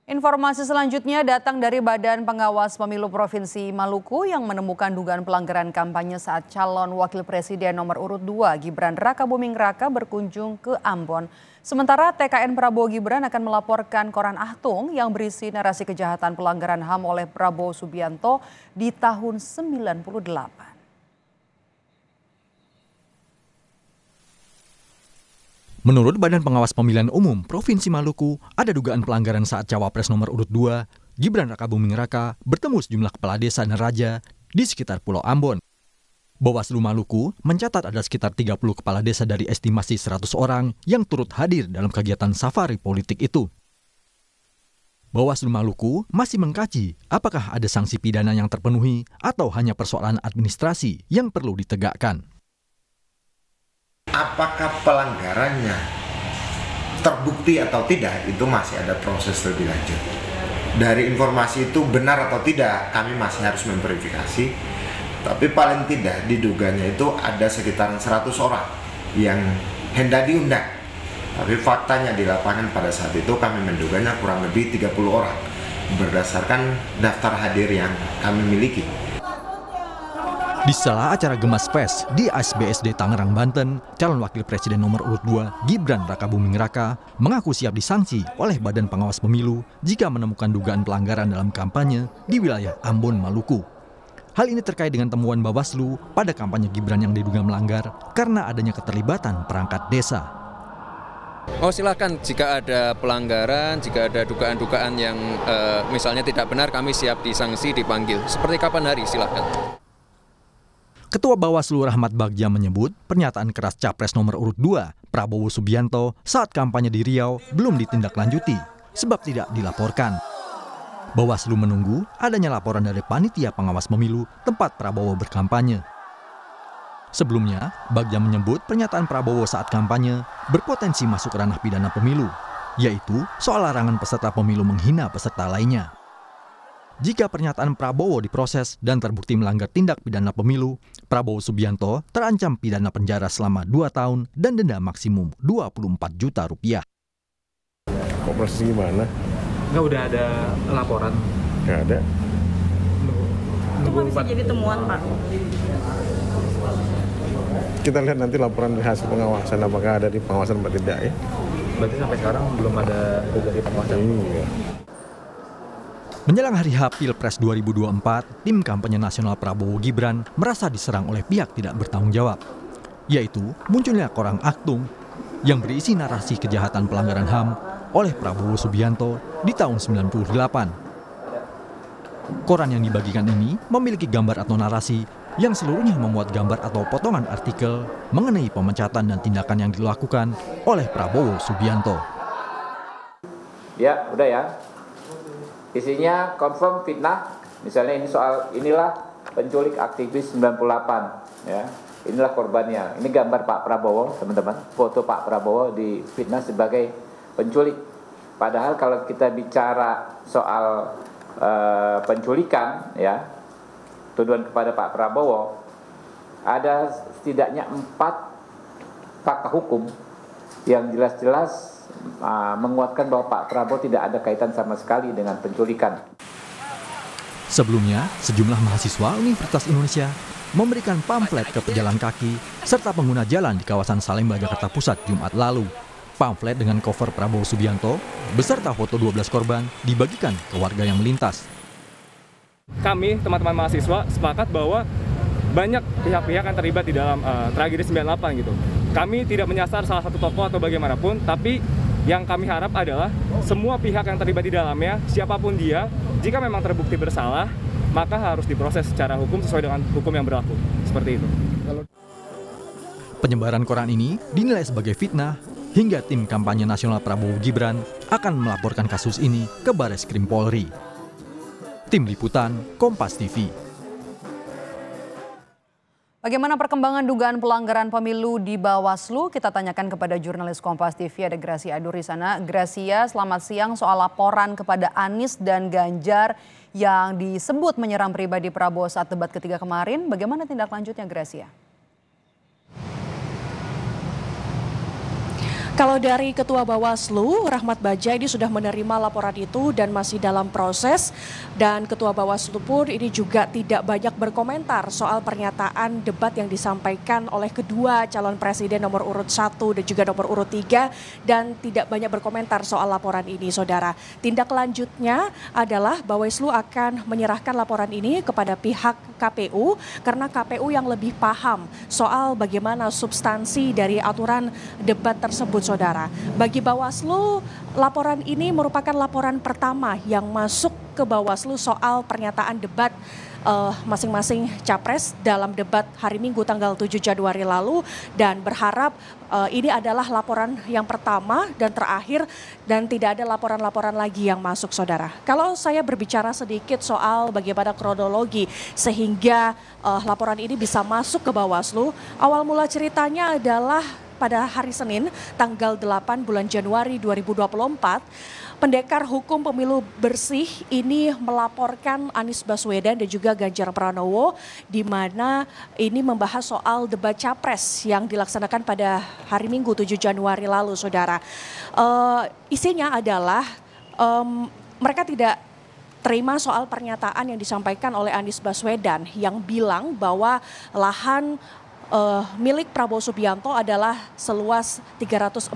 Informasi selanjutnya datang dari Badan Pengawas Pemilu Provinsi Maluku yang menemukan dugaan pelanggaran kampanye saat calon wakil presiden nomor urut 2 Gibran Rakabuming Raka berkunjung ke Ambon. Sementara TKN Prabowo Gibran akan melaporkan koran Ahtung yang berisi narasi kejahatan pelanggaran HAM oleh Prabowo Subianto di tahun 98. Menurut Badan Pengawas Pemilihan Umum Provinsi Maluku, ada dugaan pelanggaran saat Cawapres nomor urut 2, Gibran Rakabuming Raka, bertemu sejumlah kepala desa dan raja di sekitar Pulau Ambon. Bawaslu Maluku mencatat ada sekitar 30 kepala desa dari estimasi 100 orang yang turut hadir dalam kegiatan safari politik itu. Bawaslu Maluku masih mengkaji apakah ada sanksi pidana yang terpenuhi atau hanya persoalan administrasi yang perlu ditegakkan. Apakah pelanggarannya terbukti atau tidak, itu masih ada proses lebih lanjut. Dari informasi itu benar atau tidak, kami masih harus memverifikasi. Tapi paling tidak diduganya itu ada sekitar 100 orang yang hendak diundang. Tapi faktanya di lapangan pada saat itu kami menduganya kurang lebih 30 orang berdasarkan daftar hadir yang kami miliki. Di sela acara Gemas Fest di ASBSD Tangerang, Banten, calon wakil presiden nomor urut 2 Gibran Rakabuming Raka mengaku siap disanksi oleh Badan Pengawas Pemilu jika menemukan dugaan pelanggaran dalam kampanye di wilayah Ambon, Maluku. Hal ini terkait dengan temuan Bawaslu pada kampanye Gibran yang diduga melanggar karena adanya keterlibatan perangkat desa. Oh, silakan, jika ada pelanggaran, jika ada dugaan-dugaan yang misalnya tidak benar, kami siap disanksi, dipanggil. Seperti kapan hari, silakan. Ketua Bawaslu Rahmat Bagja menyebut pernyataan keras Capres nomor urut 2 Prabowo Subianto saat kampanye di Riau belum ditindaklanjuti sebab tidak dilaporkan. Bawaslu menunggu adanya laporan dari panitia pengawas pemilu tempat Prabowo berkampanye. Sebelumnya, Bagja menyebut pernyataan Prabowo saat kampanye berpotensi masuk ranah pidana pemilu, yaitu soal larangan peserta pemilu menghina peserta lainnya. Jika pernyataan Prabowo diproses dan terbukti melanggar tindak pidana pemilu, Prabowo Subianto terancam pidana penjara selama 2 tahun dan denda maksimum 24 juta rupiah. Kok proses gimana? Nggak, udah ada laporan? Nggak ada. Itu bisa jadi temuan, Pak. Kita lihat nanti laporan dari hasil pengawasan, apakah ada di pengawasan atau tidak ya. Berarti sampai sekarang belum ada dari pengawasan? Iya. Menjelang hari H Pilpres 2024, tim kampanye nasional Prabowo Gibran merasa diserang oleh pihak tidak bertanggung jawab, yaitu munculnya koran Ahtung yang berisi narasi kejahatan pelanggaran HAM oleh Prabowo Subianto di tahun 98. Koran yang dibagikan ini memiliki gambar atau narasi yang seluruhnya memuat gambar atau potongan artikel mengenai pemecatan dan tindakan yang dilakukan oleh Prabowo Subianto. Ya, udah ya. Isinya confirm fitnah, misalnya ini soal inilah penculik aktivis 98 ya. Inilah korbannya. Ini gambar Pak Prabowo, teman-teman. Foto Pak Prabowo di fitnah sebagai penculik. Padahal kalau kita bicara soal penculikan ya, tuduhan kepada Pak Prabowo, ada setidaknya 4 fakta hukum yang jelas-jelas menguatkan bahwa Pak Prabowo tidak ada kaitan sama sekali dengan penculikan. Sebelumnya, sejumlah mahasiswa Universitas Indonesia memberikan pamflet ke pejalan kaki serta pengguna jalan di kawasan Salemba, Jakarta Pusat Jumat lalu. Pamflet dengan cover Prabowo Subianto beserta foto 12 korban dibagikan ke warga yang melintas. Kami, teman-teman mahasiswa, sepakat bahwa banyak pihak-pihak yang terlibat di dalam tragedi 98 gitu. Kami tidak menyasar salah satu tokoh atau bagaimanapun, tapi yang kami harap adalah semua pihak yang terlibat di dalamnya, siapapun dia, jika memang terbukti bersalah, maka harus diproses secara hukum sesuai dengan hukum yang berlaku. Seperti itu. Penyebaran koran ini dinilai sebagai fitnah hingga tim kampanye nasional Prabowo Gibran akan melaporkan kasus ini ke Bareskrim Polri. Tim Liputan, Kompas TV. Bagaimana perkembangan dugaan pelanggaran pemilu di Bawaslu? Kita tanyakan kepada jurnalis Kompas TV, ada Gracia Adur di sana. Gracia, selamat siang. Soal laporan kepada Anies dan Ganjar yang disebut menyerang pribadi Prabowo saat debat ketiga kemarin, bagaimana tindak lanjutnya, Gracia? Kalau dari Ketua Bawaslu, Rahmat Bagja ini sudah menerima laporan itu dan masih dalam proses. Dan Ketua Bawaslu pun ini juga tidak banyak berkomentar soal pernyataan debat yang disampaikan oleh kedua calon presiden nomor urut 1 dan juga nomor urut 3. Dan tidak banyak berkomentar soal laporan ini, saudara. Tindak lanjutnya adalah Bawaslu akan menyerahkan laporan ini kepada pihak KPU karena KPU yang lebih paham soal bagaimana substansi dari aturan debat tersebut, saudara. Bagi Bawaslu, laporan ini merupakan laporan pertama yang masuk ke Bawaslu soal pernyataan debat masing-masing capres dalam debat hari Minggu tanggal 7 Januari lalu, dan berharap ini adalah laporan yang pertama dan terakhir dan tidak ada laporan-laporan lagi yang masuk, saudara. Kalau saya berbicara sedikit soal bagaimana kronologi sehingga laporan ini bisa masuk ke Bawaslu, awal mula ceritanya adalah pada hari Senin tanggal 8 bulan Januari 2024, Pendekar Hukum Pemilu Bersih ini melaporkan Anies Baswedan dan juga Ganjar Pranowo, di mana ini membahas soal debat capres yang dilaksanakan pada hari Minggu 7 Januari lalu, saudara. Isinya adalah mereka tidak terima soal pernyataan yang disampaikan oleh Anies Baswedan yang bilang bahwa lahan milik Prabowo Subianto adalah seluas 340.000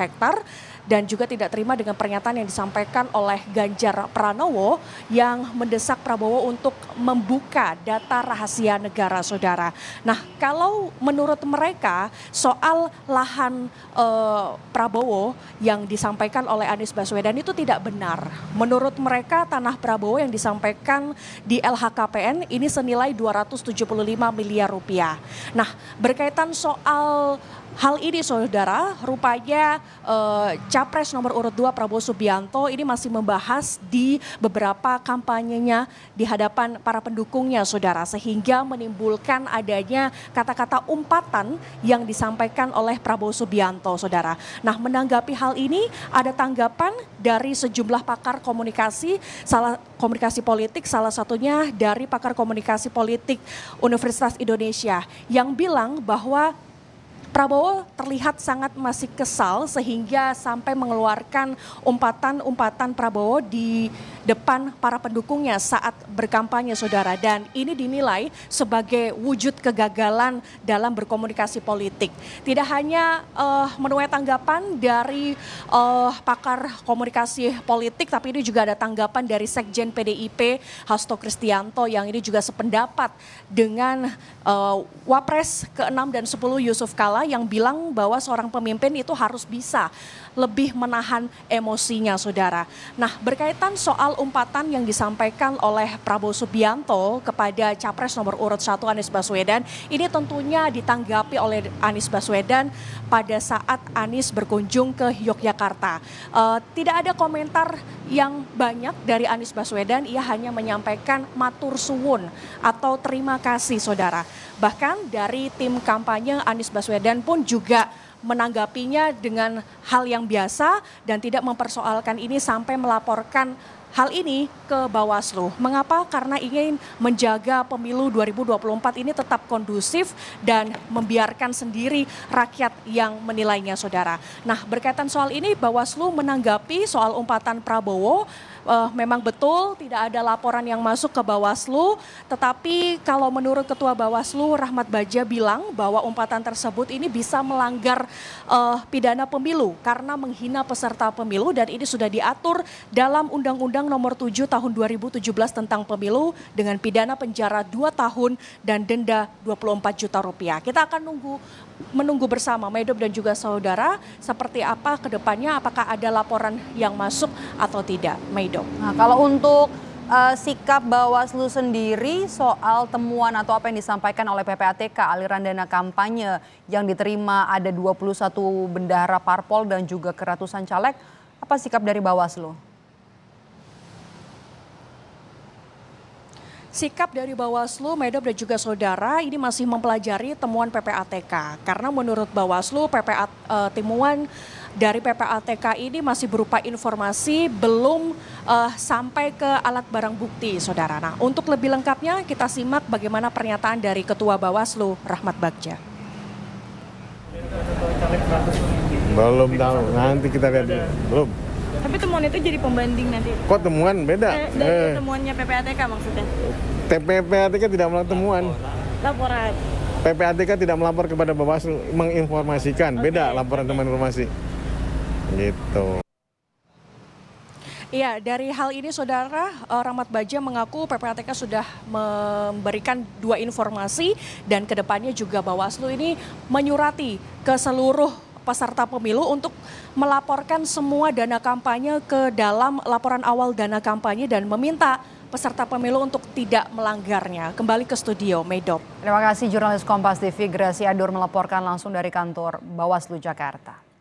hektar, dan juga tidak terima dengan pernyataan yang disampaikan oleh Ganjar Pranowo yang mendesak Prabowo untuk membuka data rahasia negara, saudara. Nah, kalau menurut mereka soal lahan Prabowo yang disampaikan oleh Anies Baswedan itu tidak benar. Menurut mereka tanah Prabowo yang disampaikan di LHKPN ini senilai 275 miliar rupiah. Nah, berkaitan soal hal ini, saudara, rupanya Capres nomor urut 2 Prabowo Subianto ini masih membahas di beberapa kampanyenya di hadapan para pendukungnya, saudara, sehingga menimbulkan adanya kata-kata umpatan yang disampaikan oleh Prabowo Subianto, saudara. Nah, menanggapi hal ini ada tanggapan dari sejumlah pakar komunikasi politik, salah satunya dari pakar komunikasi politik Universitas Indonesia yang bilang bahwa Prabowo terlihat sangat masih kesal sehingga sampai mengeluarkan umpatan-umpatan Prabowo di depan para pendukungnya saat berkampanye, saudara. Dan ini dinilai sebagai wujud kegagalan dalam berkomunikasi politik. Tidak hanya menuai tanggapan dari pakar komunikasi politik, tapi ini juga ada tanggapan dari Sekjen PDIP Hasto Kristianto yang ini juga sependapat dengan Wapres ke-6 dan 10 Yusuf Kala yang bilang bahwa seorang pemimpin itu harus bisa lebih menahan emosinya, saudara. Nah, berkaitan soal umpatan yang disampaikan oleh Prabowo Subianto kepada Capres nomor urut 1 Anies Baswedan, ini tentunya ditanggapi oleh Anies Baswedan pada saat Anies berkunjung ke Yogyakarta. Tidak ada komentar yang banyak dari Anies Baswedan, ia hanya menyampaikan matur suwun atau terima kasih, saudara. Bahkan dari tim kampanye Anies Baswedan pun juga menanggapinya dengan hal yang biasa dan tidak mempersoalkan ini sampai melaporkan hal ini ke Bawaslu. Mengapa? Karena ingin menjaga pemilu 2024 ini tetap kondusif dan membiarkan sendiri rakyat yang menilainya, saudara. Nah, berkaitan soal ini Bawaslu menanggapi soal umpatan Prabowo. Memang betul tidak ada laporan yang masuk ke Bawaslu, tetapi kalau menurut Ketua Bawaslu Rahmat Bagja bilang bahwa umpatan tersebut ini bisa melanggar pidana pemilu karena menghina peserta pemilu, dan ini sudah diatur dalam Undang-Undang Nomor 7 Tahun 2017 tentang Pemilu dengan pidana penjara 2 tahun dan denda 24 juta rupiah. Kita akan menunggu bersama Medop dan juga saudara seperti apa ke depannya, apakah ada laporan yang masuk atau tidak, Medop. Nah, kalau untuk sikap Bawaslu sendiri soal temuan atau apa yang disampaikan oleh PPATK aliran dana kampanye yang diterima ada 21 bendahara parpol dan juga keratusan caleg, apa sikap dari Bawaslu? Sikap dari Bawaslu, Medop dan juga saudara ini masih mempelajari temuan PPATK. Karena menurut Bawaslu temuan dari PPATK ini masih berupa informasi, belum sampai ke alat barang bukti, saudara. Nah, untuk lebih lengkapnya kita simak bagaimana pernyataan dari Ketua Bawaslu Rahmat Bagja. Belum tahu, nanti kita lihat dulu. Belum. Tapi temuan itu jadi pembanding nanti? Kok temuan beda? Dari temuannya PPATK maksudnya? PPATK tidak melakukan temuan. Laporan? PPATK tidak melapor kepada Bawaslu, menginformasikan. Beda laporan teman informasi. Gitu. Iya, dari hal ini Saudara, Rahmat Bagja mengaku PPATK sudah memberikan 2 informasi dan kedepannya juga Bawaslu ini menyurati ke seluruh peserta pemilu untuk melaporkan semua dana kampanye ke dalam laporan awal dana kampanye dan meminta peserta pemilu untuk tidak melanggarnya. Kembali ke studio, Medop. Terima kasih jurnalis Kompas TV Gracia Adur melaporkan langsung dari kantor Bawaslu Jakarta.